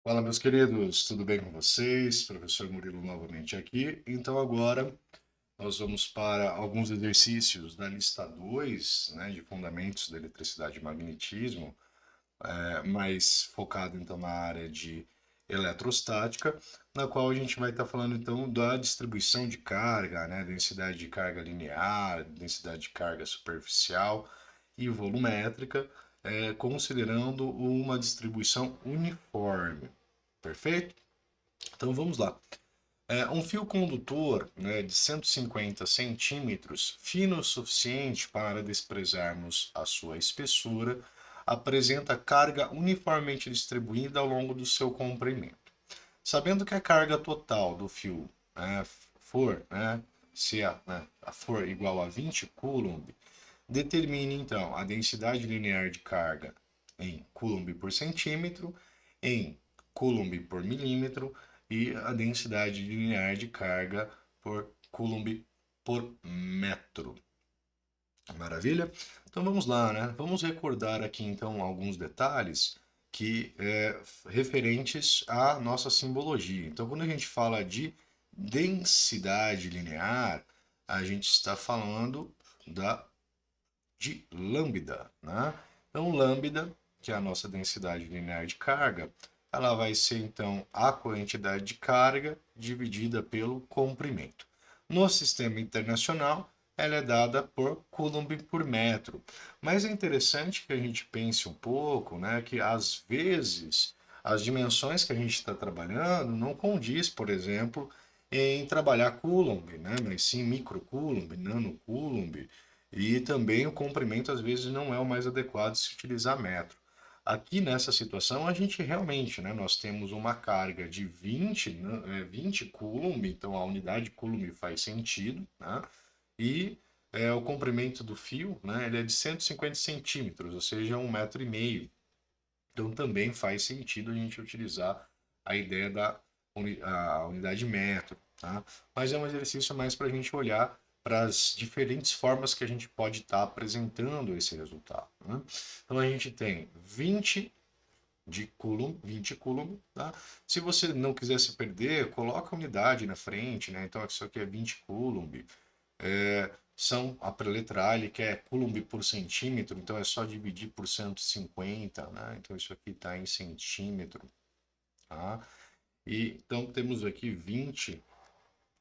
Fala, meus queridos, tudo bem com vocês? Professor Murilo novamente aqui. Então, agora nós vamos para alguns exercícios da lista 2, né, de fundamentos da eletricidade e magnetismo, mais focado então na área de eletrostática, na qual a gente vai estar falando então da distribuição de carga, né, densidade de carga linear, densidade de carga superficial e volumétrica, considerando uma distribuição uniforme. Perfeito? Então vamos lá. Um fio condutor, né, de 150 centímetros, fino o suficiente para desprezarmos a sua espessura, apresenta carga uniformemente distribuída ao longo do seu comprimento. Sabendo que a carga total do fio, né, for, né, se a for igual a 20 coulomb, determine então a densidade linear de carga em coulomb por centímetro, em coulomb por milímetro e a densidade linear de carga por coulomb por metro. Maravilha? Então vamos lá, né? Vamos recordar aqui então alguns detalhes que referentes à nossa simbologia. Então, quando a gente fala de densidade linear, a gente está falando da de lambda, né? Então, lambda, que é a nossa densidade linear de carga, ela vai ser então a quantidade de carga dividida pelo comprimento. No sistema internacional, ela é dada por coulomb por metro. Mas é interessante que a gente pense um pouco, né, que às vezes as dimensões que a gente está trabalhando não condiz, por exemplo, em trabalhar coulomb, né, mas sim microcoulomb, nanocoulomb, e também o comprimento às vezes não é o mais adequado se utilizar metro. Aqui nessa situação a gente realmente, né, nós temos uma carga de 20, né, 20 coulomb, então a unidade coulomb faz sentido, né? E o comprimento do fio, né, ele é de 150 centímetros, ou seja, 1,5 metro. Então também faz sentido a gente utilizar a ideia da a unidade metro, tá? Mas é um exercício mais para a gente olhar para as diferentes formas que a gente pode estar apresentando esse resultado, né? Então a gente tem 20 de coulomb, 20 coulomb, tá? Se você não quiser se perder, coloca a unidade na frente, né? Então isso aqui é 20 coulomb. São a letra A, ele quer coulomb por centímetro, então é só dividir por 150, né? Então isso aqui está em centímetro, tá? E então temos aqui 20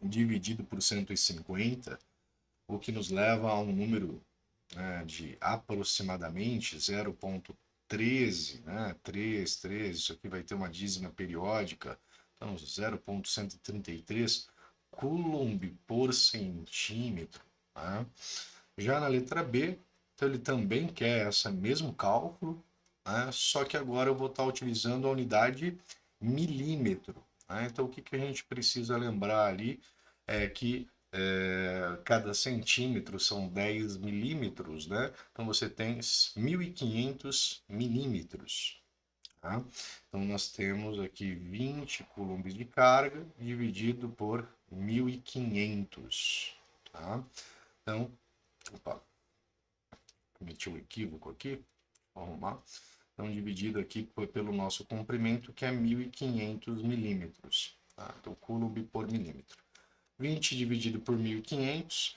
dividido por 150, o que nos leva a um número, né, de aproximadamente 0,13, né? 3, isso aqui vai ter uma dízima periódica, então 0,133 coulomb por centímetro, tá? Já na letra B, então ele também quer esse mesmo cálculo, né? Só que agora eu vou estar utilizando a unidade milímetro, né? Então o que, que a gente precisa lembrar ali é que cada centímetro são 10 milímetros, né? Então você tem 1.500 milímetros. Tá? Então nós temos aqui 20 coulombs de carga dividido por 1.500. Tá? Então, opa, cometi um equívoco aqui, vou arrumar. Então, dividido aqui pelo nosso comprimento, que é 1.500 milímetros. Tá? Então, coulomb por milímetro. 20 dividido por 1.500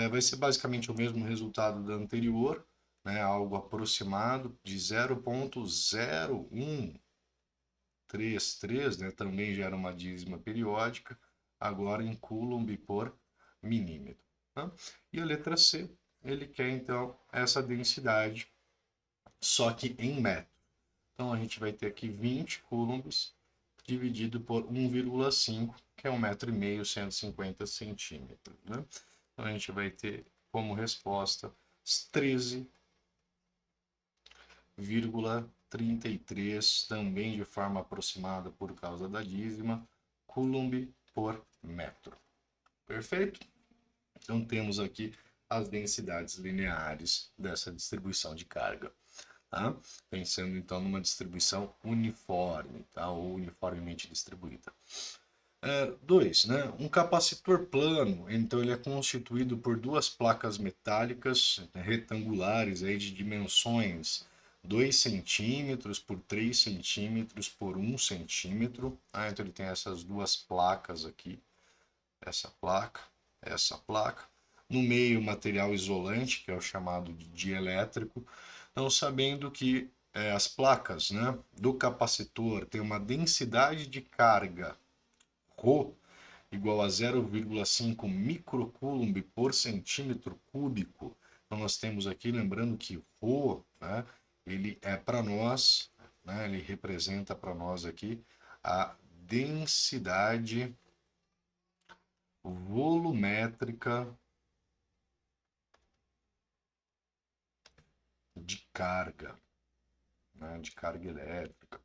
vai ser basicamente o mesmo resultado da anterior, né? Algo aproximado de 0,0133, né? Também gera uma dízima periódica, agora em coulomb por milímetro. Tá? E a letra C, ele quer então essa densidade só que em metro. Então a gente vai ter aqui 20 coulombs dividido por 1,5, que é 1,5 m, 150 centímetros, né? Então a gente vai ter como resposta 13,33, também de forma aproximada por causa da dízima, coulomb por metro. Perfeito? Então temos aqui as densidades lineares dessa distribuição de carga. Tá? Pensando então numa distribuição uniforme, tá? Ou uniformemente distribuída. 2, né? Um capacitor plano, então ele é constituído por duas placas metálicas, né, retangulares aí de dimensões 2 centímetros por 3 centímetros por 1 centímetro. Então ele tem essas duas placas aqui, essa placa. No meio, material isolante, que é o chamado de dielétrico. Então, sabendo que as placas, né, do capacitor têm uma densidade de carga ρ igual a 0,5 microcoulomb por centímetro cúbico. Então nós temos aqui, lembrando que ρ, né, ele é para nós, né, ele representa para nós aqui a densidade volumétrica de carga, né, de carga elétrica.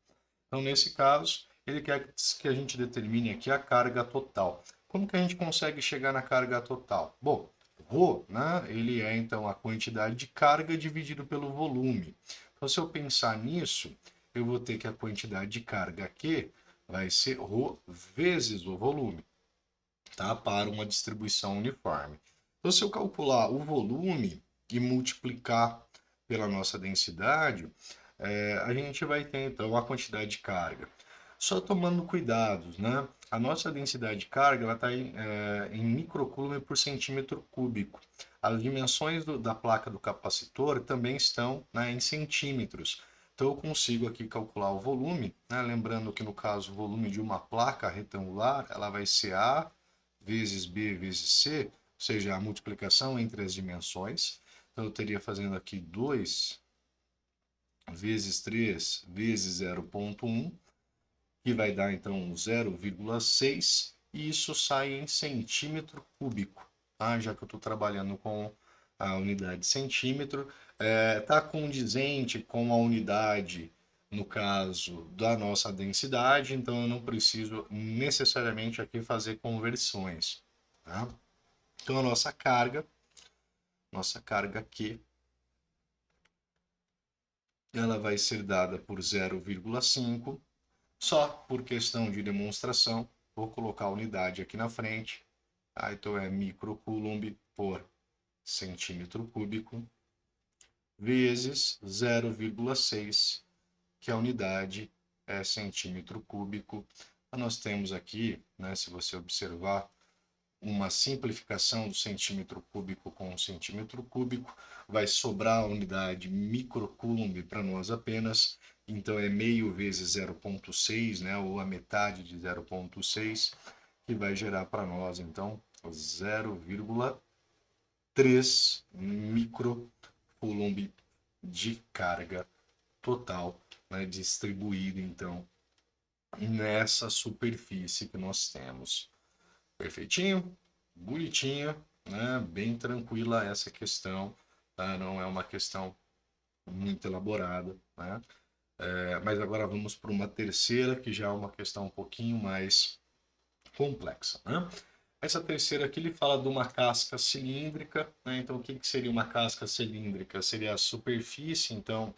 Então, nesse caso, ele quer que a gente determine aqui a carga total. Como que a gente consegue chegar na carga total? Bom, ρ, né, ele é então a quantidade de carga dividido pelo volume. Então, se eu pensar nisso, eu vou ter que a quantidade de carga Q vai ser ρ vezes o volume, tá? Para uma distribuição uniforme. Então, se eu calcular o volume e multiplicar pela nossa densidade, a gente vai ter então a quantidade de carga. Só tomando cuidado, né? A nossa densidade de carga está em microcoulomb por centímetro cúbico. As dimensões da placa do capacitor também estão, né, em centímetros. Então eu consigo aqui calcular o volume, né? Lembrando que no caso o volume de uma placa retangular ela vai ser A vezes B vezes C, ou seja, a multiplicação entre as dimensões. Então eu teria fazendo aqui 2 vezes 3 vezes 0,1, que vai dar então 0,6, e isso sai em centímetro cúbico, tá? Já que eu estou trabalhando com a unidade centímetro, está condizente com a unidade, no caso da nossa densidade, então eu não preciso necessariamente aqui fazer conversões, tá? Então a nossa carga Q, ela vai ser dada por 0,5. Só por questão de demonstração, vou colocar a unidade aqui na frente. Então é microcoulomb por centímetro cúbico vezes 0,6, que a unidade é centímetro cúbico. Nós temos aqui, né, se você observar, uma simplificação do centímetro cúbico com centímetro cúbico, vai sobrar a unidade microcoulomb para nós apenas, então é meio vezes 0,6, né, ou a metade de 0,6, que vai gerar para nós, então, 0,3 microcoulomb de carga total, né, distribuída, então, nessa superfície que nós temos. Perfeitinho, bonitinho, né? Bem tranquila essa questão, tá? Não é uma questão muito elaborada, né? Mas agora vamos para uma terceira, que já é uma questão um pouquinho mais complexa, né? Essa terceira aqui ele fala de uma casca cilíndrica, né? Então o que seria uma casca cilíndrica? Seria a superfície, então,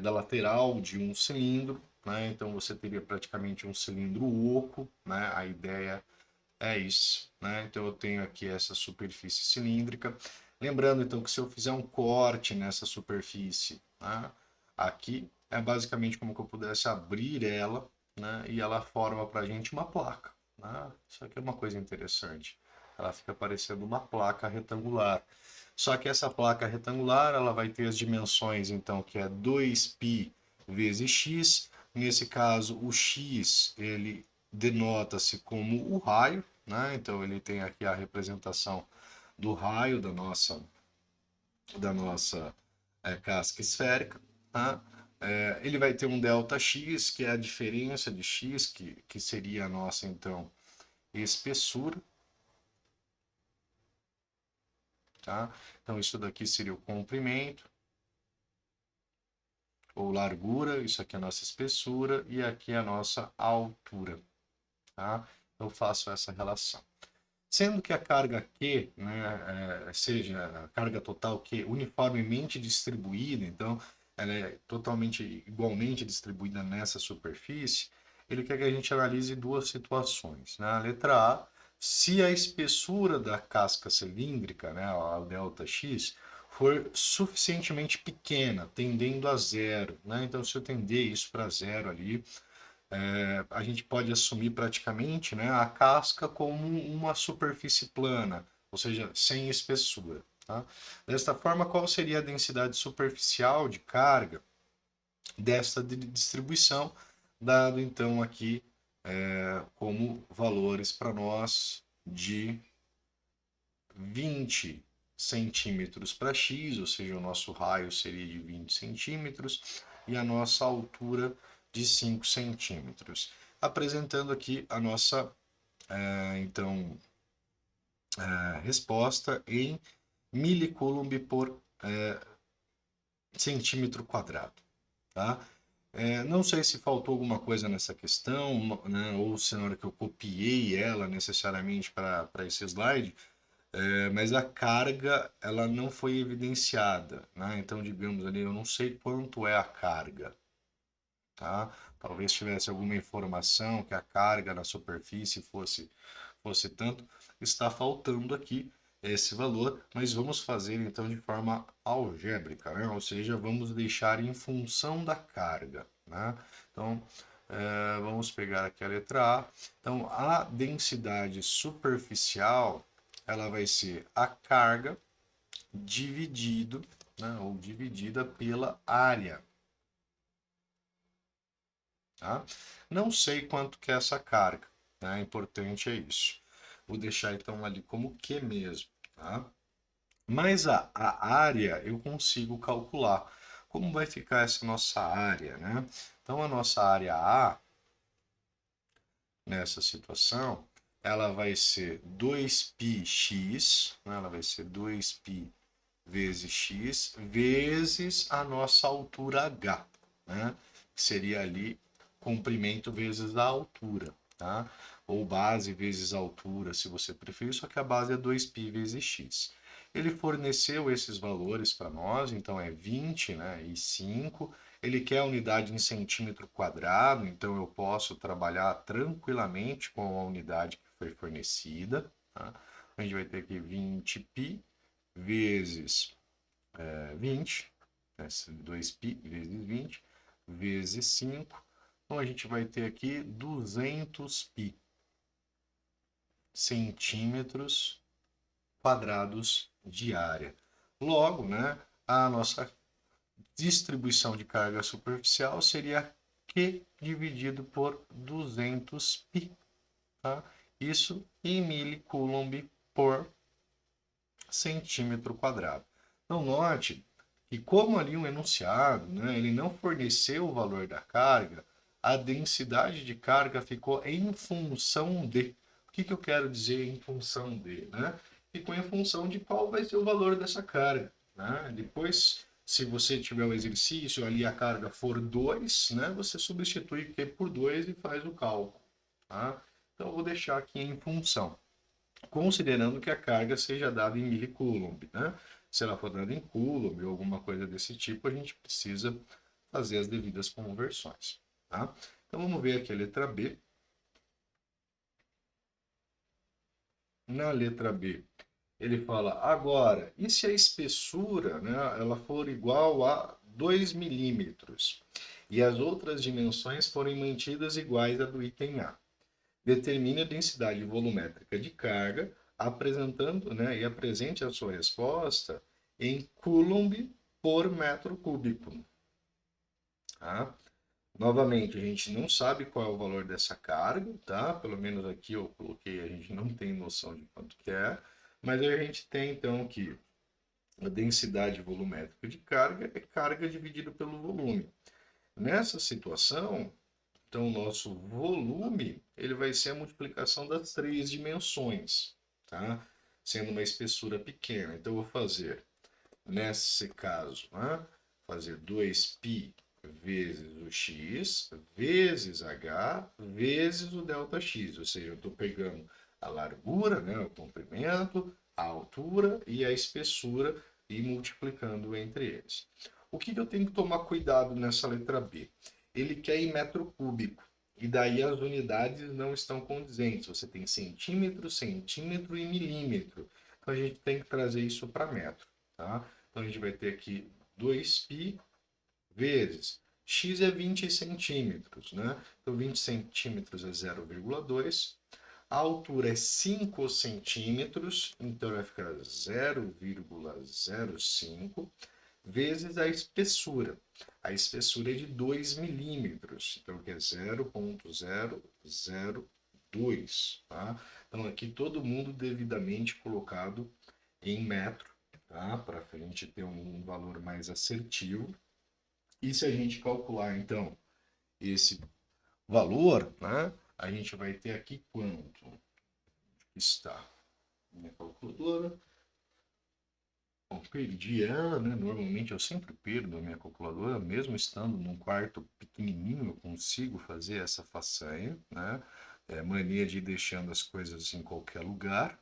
da lateral de um cilindro, né? Então você teria praticamente um cilindro oco, né? A ideia é isso, né? Então eu tenho aqui essa superfície cilíndrica. Lembrando então que se eu fizer um corte nessa superfície, né, aqui é basicamente como que eu pudesse abrir ela, né, e ela forma para a gente uma placa, né? Isso aqui é uma coisa interessante. Ela fica parecendo uma placa retangular. Só que essa placa retangular ela vai ter as dimensões então que é 2π vezes x. Nesse caso o x ele denota-se como o raio, né? Então ele tem aqui a representação do raio da nossa casca esférica, tá? Ele vai ter um ΔX, que é a diferença de x, que seria a nossa, então, espessura, tá? Então isso daqui seria o comprimento, ou largura, isso aqui é a nossa espessura, e aqui é a nossa altura, tá? Eu faço essa relação. Sendo que a carga Q, né, seja a carga total Q uniformemente distribuída, então ela é totalmente igualmente distribuída nessa superfície, ele quer que a gente analise duas situações. Na letra A, se a espessura da casca cilíndrica, né, a ΔX, for suficientemente pequena, tendendo a zero, né? Então, se eu tender isso para zero ali, a gente pode assumir praticamente, né, a casca como uma superfície plana, ou seja, sem espessura. Tá? Desta forma, qual seria a densidade superficial de carga desta distribuição, dado então aqui como valores para nós de 20 centímetros para x, ou seja, o nosso raio seria de 20 centímetros, e a nossa altura de 5 centímetros. Apresentando aqui a nossa, então, resposta em milicoulomb por centímetro quadrado. Tá? Não sei se faltou alguma coisa nessa questão, né, ou se na hora que eu copiei ela necessariamente para esse slide, mas a carga ela não foi evidenciada, né? Então, digamos ali, eu não sei quanto é a carga, tá? Talvez tivesse alguma informação que a carga na superfície fosse tanto, está faltando aqui esse valor, mas vamos fazer então de forma algébrica, né? Ou seja, vamos deixar em função da carga, né? Então, vamos pegar aqui a letra A. Então, a densidade superficial ela vai ser a carga dividido, né, ou dividida pela área. Tá? Não sei quanto que é essa carga, né? Importante é isso. Vou deixar então ali como Q mesmo. Tá? Mas a área eu consigo calcular. Como vai ficar essa nossa área, né? Então a nossa área A, nessa situação, ela vai ser 2πx, né? Ela vai ser 2π vezes x vezes a nossa altura h, né? Que seria ali comprimento vezes a altura, tá? Ou base vezes a altura, se você preferir, só que a base é 2π vezes x. Ele forneceu esses valores para nós, então é 20, né, e 5. Ele quer a unidade em centímetro quadrado, então eu posso trabalhar tranquilamente com a unidade que foi fornecida. Tá? A gente vai ter aqui 20π vezes 20, né, 2π vezes 20, vezes 5. Então a gente vai ter aqui 200π centímetros quadrados de área. Logo, né, a nossa distribuição de carga superficial seria Q dividido por 200π. Tá? Isso em milicoulomb por centímetro quadrado. Então, note que como ali um enunciado, né, ele não forneceu o valor da carga, a densidade de carga ficou em função de. O que eu quero dizer em função de? Né? Ficou em função de qual vai ser o valor dessa carga. Né? Depois, se você tiver o exercício ali a carga for 2, né, você substitui Q por 2 e faz o cálculo. Tá? Então, eu vou deixar aqui em função, considerando que a carga seja dada em milicoulomb, né? Se ela for dada em coulomb ou alguma coisa desse tipo, a gente precisa fazer as devidas conversões, tá? Então vamos ver aqui a letra B. Na letra B, ele fala agora, e se a espessura, né, ela for igual a 2 milímetros e as outras dimensões forem mantidas iguais à do item A? Determine a densidade volumétrica de carga, apresentando, né, e apresente a sua resposta em coulomb por metro cúbico. Tá? Novamente, a gente não sabe qual é o valor dessa carga, tá? Pelo menos aqui eu coloquei, a gente não tem noção de quanto que é, mas a gente tem então que a densidade volumétrica de carga é carga dividido pelo volume. Nessa situação, então, o nosso volume ele vai ser a multiplicação das três dimensões, tá? Sendo uma espessura pequena. Então, eu vou fazer, nesse caso, né? Fazer 2π vezes o x, vezes h, vezes o ΔX. Ou seja, eu estou pegando a largura, né? O comprimento, a altura e a espessura e multiplicando entre eles. O que eu tenho que tomar cuidado nessa letra B? Ele quer em metro cúbico. E daí as unidades não estão condizentes. Você tem centímetro, centímetro e milímetro. Então a gente tem que trazer isso para metro. Tá? Então a gente vai ter aqui 2π vezes x é 20 centímetros, né? Então 20 centímetros é 0,2. A altura é 5 centímetros, então vai ficar 0,05 vezes a espessura. A espessura é de 2 milímetros, então que é 0,002. Tá? Então aqui todo mundo devidamente colocado em metro, tá? Para a gente ter um valor mais assertivo. E se a gente calcular então esse valor, né? A gente vai ter aqui quanto? Está minha calculadora. Bom, perdi ela, né? Normalmente eu sempre perdo a minha calculadora, mesmo estando num quarto pequenininho, eu consigo fazer essa façanha, né? É mania de ir deixando as coisas em qualquer lugar.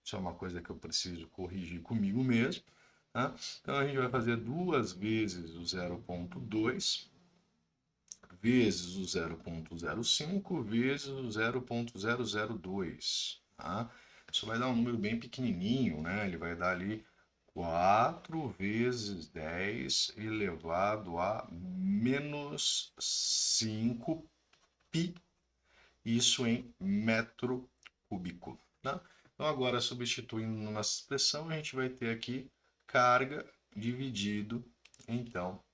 Isso é uma coisa que eu preciso corrigir comigo mesmo, tá? Então a gente vai fazer 2 vezes o 0,2 vezes o 0,05 vezes o 0,002, tá? Isso vai dar um número bem pequenininho, né? Ele vai dar ali 4 vezes 10 elevado a menos 5 pi, isso em metro cúbico, tá? Então agora substituindo numa expressão, a gente vai ter aqui carga dividido, então,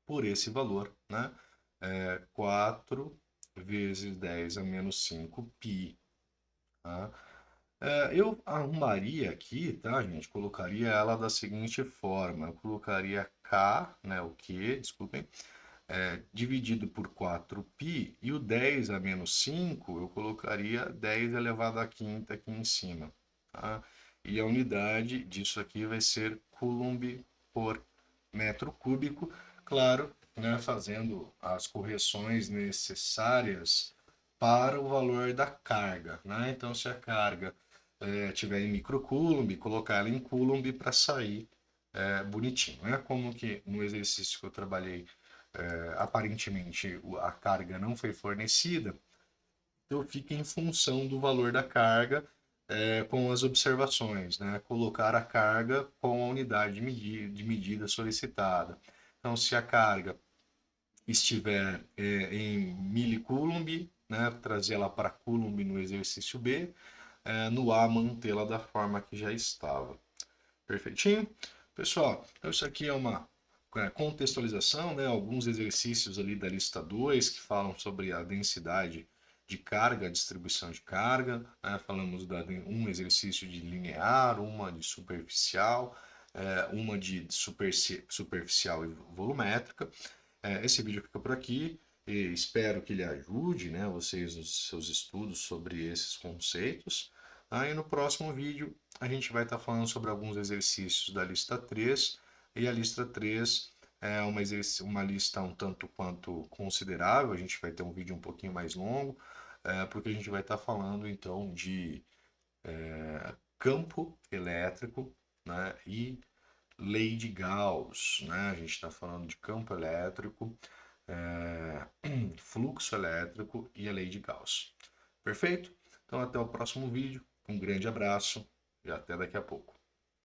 por esse valor, né? 4 vezes 10 a menos 5 pi. Tá? Eu arrumaria aqui, tá, gente? Colocaria ela da seguinte forma: eu colocaria K, né, o Q, desculpem, dividido por 4π, e o 10 a menos 5 eu colocaria 10 elevado à quinta aqui em cima. Tá? E a unidade disso aqui vai ser Coulomb por metro cúbico, claro, né, fazendo as correções necessárias para o valor da carga. Né? Então, se a carga tiver em microcoulomb, colocar ela em coulomb para sair bonitinho. Né? Como que no exercício que eu trabalhei, aparentemente a carga não foi fornecida, então fica em função do valor da carga com as observações, né? Colocar a carga com a unidade de medida solicitada. Então, se a carga estiver em milicoulomb, né? Trazê-la para coulomb no exercício B, no A mantê-la da forma que já estava. Perfeitinho? Pessoal, então isso aqui é uma contextualização, né? Alguns exercícios ali da lista 2 que falam sobre a densidade de carga, a distribuição de carga. Né? Falamos um exercício de linear, uma de superficial, uma de superficial e volumétrica. Esse vídeo fica por aqui. E espero que ele ajude, né, vocês nos seus estudos sobre esses conceitos. Aí no próximo vídeo a gente vai estar falando sobre alguns exercícios da lista 3. E a lista 3 é uma lista um tanto quanto considerável. A gente vai ter um vídeo um pouquinho mais longo, porque a gente vai estar falando então de campo elétrico, né, e lei de Gauss. Né? A gente está falando de campo elétrico, fluxo elétrico e a lei de Gauss. Perfeito? Então até o próximo vídeo. Um grande abraço e até daqui a pouco.